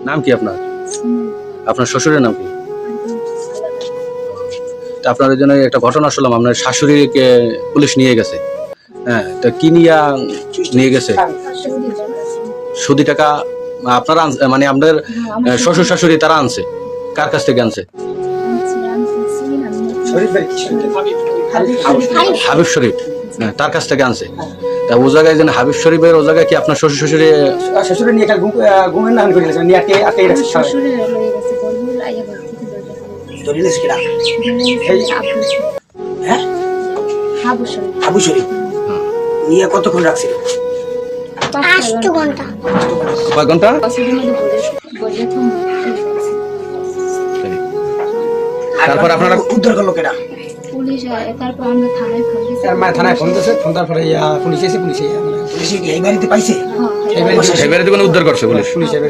নাম কি আপনার? আপনার শ্বশুরের নাম কি? তা আপনাদের জন্য একটা ঘটনা শুনলাম, আপনার শাশুড়িকে পুলিশ নিয়ে গেছে। হ্যাঁ, তা কি নিয়ে গেছে? সুদি টাকা আপনারা মানে আপনাদের শ্বশুর শাশুড়ি তারা আনছে? কার কাছ থেকে আনছে? হাবিব শরীফ, হ্যাঁ, তার কাছ থেকে আনছে। তা ও জায়গায় যেন হাবিব শরীফের ও জায়গায় কি আপনার শ্বশুর শাশুড়ি নিয়ে ঘুমের নাম করে নিয়ে আটকে রাখছে। আবু শরীফ নিয়ে কতক্ষণ রাখছিল? 8 ঘন্টা। কয় ঘন্টা? তারপর আপনারা উদ্ধার করলো কেনা? পুলিশ তারপর আমরা থানায় ফোন দিয়েছে, ফোন তারপরে পুলিশ এসে পুলিশ পুলিশে কি এই বাড়িতে পাইছে? এই বাড়িতে কোনো উদ্ধার করছে পুলিশ? পুলিশ এবার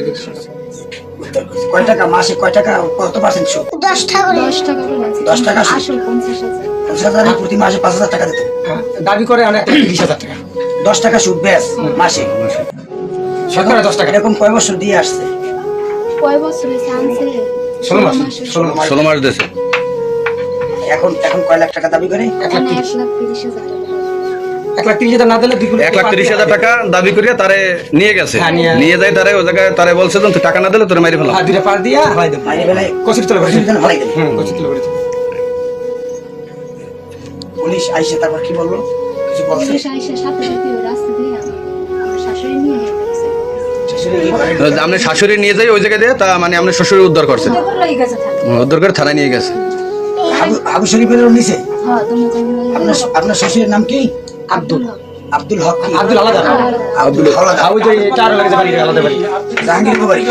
উদ্ধার করছে। কয় টাকা মাসে, কয় টাকা, কত পার্সেন্ট সুদ? 10 টাকা করে। 10 টাকা সুদ। আসল 50,000। 50,000 প্রতি মাসে 5,000 টাকা দিতে দাবি করে অনেক 30,000 টাকা। 10 টাকা সুদ ব্যাস মাসে। সরকার 10 টাকা। এরকম কয় বছর দিয়ে আসছে? কয় বছর হয়েছে আনছে? 16 মাস। 16 মাস দিয়েছে। এখন কয় লাখ টাকা দাবি করে? 1,30,000 টাকা। 1,30,000 না দিলে 1,30,000 টাকা দাবি করিয়া তারে নিয়ে গেছে। হ্যাঁ, নিয়ে যায় তারে ও জায়গায় তারে বলছে তুই টাকা না দিলে তোরে মারি ফেলাম। দুইটা পার দিয়া হালাই দেব। মাইনে বেলায় কচির তলে করেছে। হলাই দেবে। কচির তলে করেছে। পুলিশ আইসে তারপর কি বললো? কিছু বলছে? পুলিশ আইসা সাথে সাথে ওই রাস্তা দিয়ে আমার শাশুড়ি নিয়ে গেছে। শাশুড়ি কি করে? আপনি শাশুড়ি নিয়ে যাই ওই জায়গায় দিয়ে তা মানে আপনি শ্বশুর উদ্ধার করছেন? উদ্ধার করে থানায় নিয়ে গেছে। আবু শরীফের নিচে হ্যাঁ, তুমি আপনার শ্বশুরের নাম কি? আব্দুল আব্দুল হক কি? আব্দুল আলাদা। আব্দুল হক। ওই যে এটা আরো লাগে বাড়ি আলাদা বাড়ি। জাহাঙ্গীর বাড়ি।